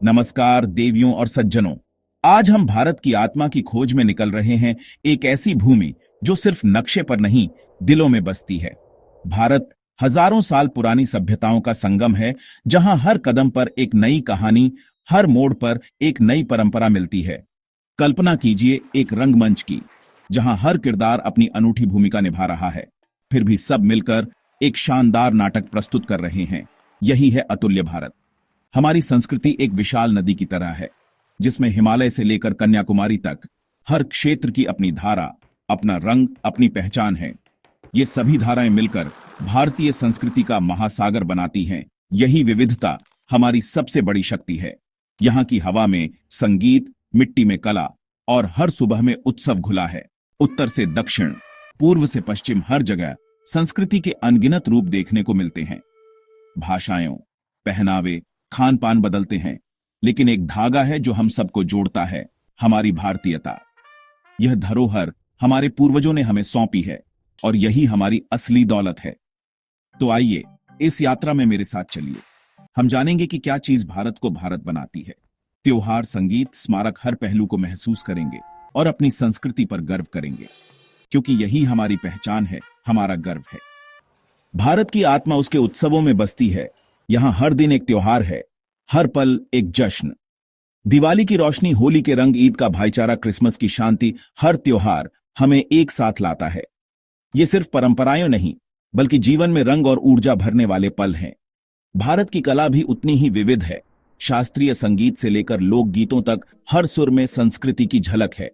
नमस्कार देवियों और सज्जनों। आज हम भारत की आत्मा की खोज में निकल रहे हैं, एक ऐसी भूमि जो सिर्फ नक्शे पर नहीं, दिलों में बसती है। भारत हजारों साल पुरानी सभ्यताओं का संगम है, जहां हर कदम पर एक नई कहानी, हर मोड़ पर एक नई परंपरा मिलती है। कल्पना कीजिए एक रंगमंच की, जहां हर किरदार अपनी अनूठी भूमिका निभा रहा है, फिर भी सब मिलकर एक शानदार नाटक प्रस्तुत कर रहे हैं। यही है अतुल्य भारत। हमारी संस्कृति एक विशाल नदी की तरह है, जिसमें हिमालय से लेकर कन्याकुमारी तक हर क्षेत्र की अपनी धारा, अपना रंग, अपनी पहचान है। ये सभी धाराएं मिलकर भारतीय संस्कृति का महासागर बनाती हैं। यही विविधता हमारी सबसे बड़ी शक्ति है। यहाँ की हवा में संगीत, मिट्टी में कला और हर सुबह में उत्सव घुला है। उत्तर से दक्षिण, पूर्व से पश्चिम, हर जगह संस्कृति के अनगिनत रूप देखने को मिलते हैं। भाषाएं, पहनावे, खान पान बदलते हैं, लेकिन एक धागा है जो हम सबको जोड़ता है, हमारी भारतीयता। यह धरोहर हमारे पूर्वजों ने हमें सौंपी है और यही हमारी असली दौलत है। तो आइए इस यात्रा में मेरे साथ चलिए। हम जानेंगे कि क्या चीज भारत को भारत बनाती है। त्योहार, संगीत, स्मारक, हर पहलू को महसूस करेंगे और अपनी संस्कृति पर गर्व करेंगे, क्योंकि यही हमारी पहचान है, हमारा गर्व है। भारत की आत्मा उसके उत्सवों में बसती है। यहां हर दिन एक त्योहार है, हर पल एक जश्न। दिवाली की रोशनी, होली के रंग, ईद का भाईचारा, क्रिसमस की शांति, हर त्योहार हमें एक साथ लाता है। ये सिर्फ परंपराएं नहीं, बल्कि जीवन में रंग और ऊर्जा भरने वाले पल हैं। भारत की कला भी उतनी ही विविध है। शास्त्रीय संगीत से लेकर लोकगीतों तक हर सुर में संस्कृति की झलक है।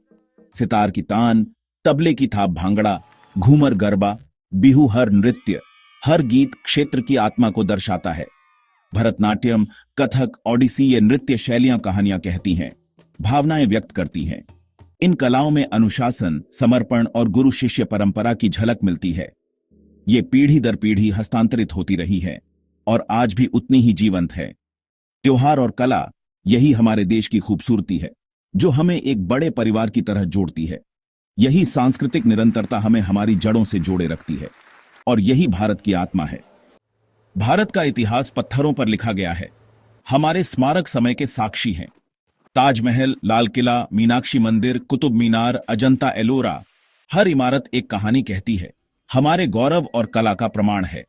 सितार की तान, तबले की थाप, भांगड़ा, घूमर, गरबा, बिहू, हर नृत्य, हर गीत क्षेत्र की आत्मा को दर्शाता है। भरतनाट्यम, कथक, ओडिसी, ये नृत्य शैलियां कहानियां कहती हैं, भावनाएं व्यक्त करती हैं। इन कलाओं में अनुशासन, समर्पण और गुरु शिष्य परंपरा की झलक मिलती है। ये पीढ़ी दर पीढ़ी हस्तांतरित होती रही है और आज भी उतनी ही जीवंत है। त्योहार और कला, यही हमारे देश की खूबसूरती है, जो हमें एक बड़े परिवार की तरह जोड़ती है। यही सांस्कृतिक निरंतरता हमें हमारी जड़ों से जोड़े रखती है और यही भारत की आत्मा है। भारत का इतिहास पत्थरों पर लिखा गया है। हमारे स्मारक समय के साक्षी हैं। ताजमहल, लाल किला, मीनाक्षी मंदिर, कुतुब मीनार, अजंता एलोरा, हर इमारत एक कहानी कहती है, हमारे गौरव और कला का प्रमाण है।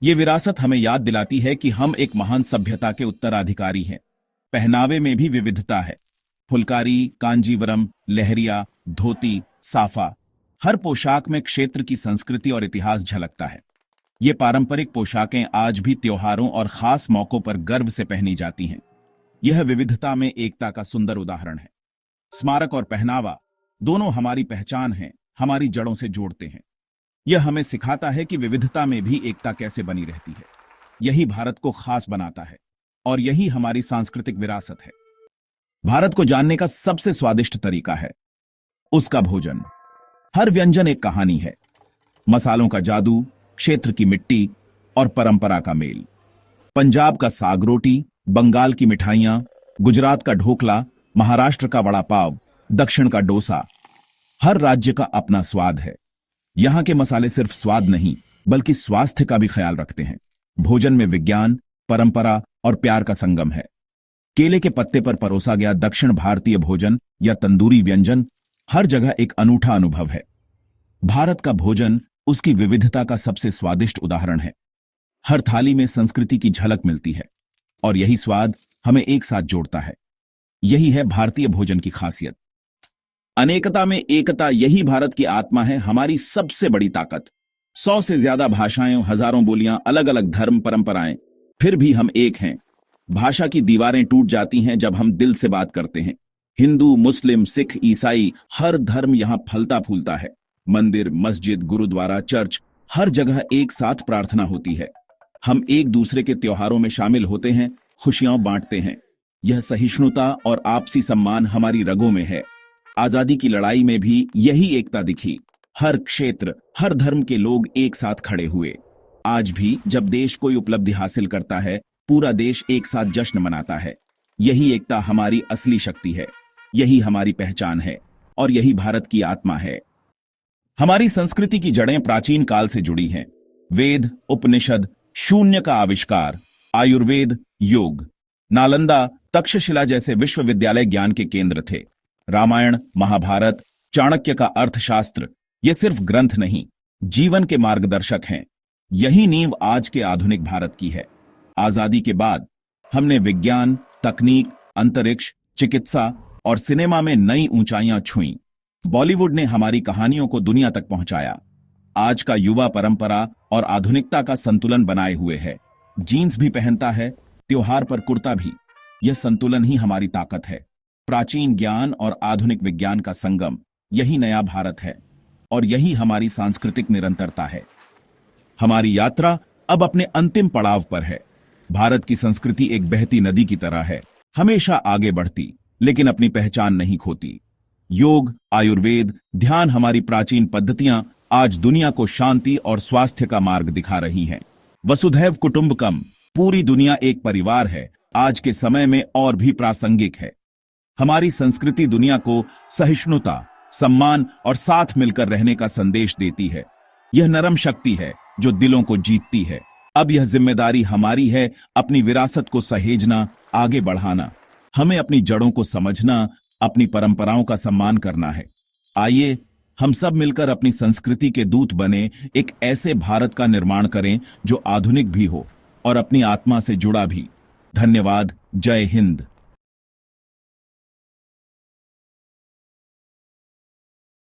ये विरासत हमें याद दिलाती है कि हम एक महान सभ्यता के उत्तराधिकारी हैं। पहनावे में भी विविधता है। फुलकारी, कांजीवरम, लहरिया, धोती, साफा, हर पोशाक में क्षेत्र की संस्कृति और इतिहास झलकता है। ये पारंपरिक पोशाकें आज भी त्योहारों और खास मौकों पर गर्व से पहनी जाती हैं। यह विविधता में एकता का सुंदर उदाहरण है। स्मारक और पहनावा दोनों हमारी पहचान हैं, हमारी जड़ों से जोड़ते हैं। यह हमें सिखाता है कि विविधता में भी एकता कैसे बनी रहती है। यही भारत को खास बनाता है और यही हमारी सांस्कृतिक विरासत है। भारत को जानने का सबसे स्वादिष्ट तरीका है उसका भोजन। हर व्यंजन एक कहानी है। मसालों का जादू, क्षेत्र की मिट्टी और परंपरा का मेल। पंजाब का साग रोटी, बंगाल की मिठाइयां, गुजरात का ढोकला, महाराष्ट्र का वड़ा पाव, दक्षिण का डोसा, हर राज्य का अपना स्वाद है। यहां के मसाले सिर्फ स्वाद नहीं, बल्कि स्वास्थ्य का भी ख्याल रखते हैं। भोजन में विज्ञान, परंपरा और प्यार का संगम है। केले के पत्ते पर परोसा गया दक्षिण भारतीय भोजन या तंदूरी व्यंजन हर जगह एक अनूठा अनुभव है। भारत का भोजन उसकी विविधता का सबसे स्वादिष्ट उदाहरण है। हर थाली में संस्कृति की झलक मिलती है और यही स्वाद हमें एक साथ जोड़ता है। यही है भारतीय भोजन की खासियत। अनेकता में एकता, यही भारत की आत्मा है, हमारी सबसे बड़ी ताकत। 100 से ज्यादा भाषाएं, हजारों बोलियां, अलग अलग धर्म, परंपराएं, फिर भी हम एक हैं। भाषा की दीवारें टूट जाती हैं जब हम दिल से बात करते हैं। हिंदू, मुस्लिम, सिख, ईसाई, हर धर्म यहां फलता फूलता है। मंदिर, मस्जिद, गुरुद्वारा, चर्च, हर जगह एक साथ प्रार्थना होती है। हम एक दूसरे के त्योहारों में शामिल होते हैं, खुशियां बांटते हैं। यह सहिष्णुता और आपसी सम्मान हमारी रगों में है। आजादी की लड़ाई में भी यही एकता दिखी। हर क्षेत्र, हर धर्म के लोग एक साथ खड़े हुए। आज भी जब देश कोई उपलब्धि हासिल करता है, पूरा देश एक साथ जश्न मनाता है। यही एकता हमारी असली शक्ति है, यही हमारी पहचान है और यही भारत की आत्मा है। हमारी संस्कृति की जड़ें प्राचीन काल से जुड़ी हैं। वेद, उपनिषद, शून्य का आविष्कार, आयुर्वेद, योग, नालंदा तक्षशिला जैसे विश्वविद्यालय ज्ञान के केंद्र थे। रामायण, महाभारत, चाणक्य का अर्थशास्त्र ये सिर्फ ग्रंथ नहीं, जीवन के मार्गदर्शक हैं। यही नींव आज के आधुनिक भारत की है। आजादी के बाद हमने विज्ञान, तकनीक, अंतरिक्ष, चिकित्सा और सिनेमा में नई ऊंचाइयां छुईं। बॉलीवुड ने हमारी कहानियों को दुनिया तक पहुंचाया। आज का युवा परंपरा और आधुनिकता का संतुलन बनाए हुए है। जीन्स भी पहनता है, त्योहार पर कुर्ता भी। यह संतुलन ही हमारी ताकत है। प्राचीन ज्ञान और आधुनिक विज्ञान का संगम, यही नया भारत है और यही हमारी सांस्कृतिक निरंतरता है। हमारी यात्रा अब अपने अंतिम पड़ाव पर है। भारत की संस्कृति एक बहती नदी की तरह है, हमेशा आगे बढ़ती, लेकिन अपनी पहचान नहीं खोती। योग, आयुर्वेद, ध्यान, हमारी प्राचीन पद्धतियां आज दुनिया को शांति और स्वास्थ्य का मार्ग दिखा रही हैं। वसुधैव कुटुंबकम, पूरी दुनिया एक परिवार है, आज के समय में और भी प्रासंगिक है। हमारी संस्कृति दुनिया को सहिष्णुता, सम्मान और साथ मिलकर रहने का संदेश देती है। यह नरम शक्ति है जो दिलों को जीतती है। अब यह जिम्मेदारी हमारी है अपनी विरासत को सहेजना, आगे बढ़ाना। हमें अपनी जड़ों को समझना, अपनी परंपराओं का सम्मान करना है। आइए हम सब मिलकर अपनी संस्कृति के दूत बने, एक ऐसे भारत का निर्माण करें जो आधुनिक भी हो और अपनी आत्मा से जुड़ा भी। धन्यवाद। जय हिंद।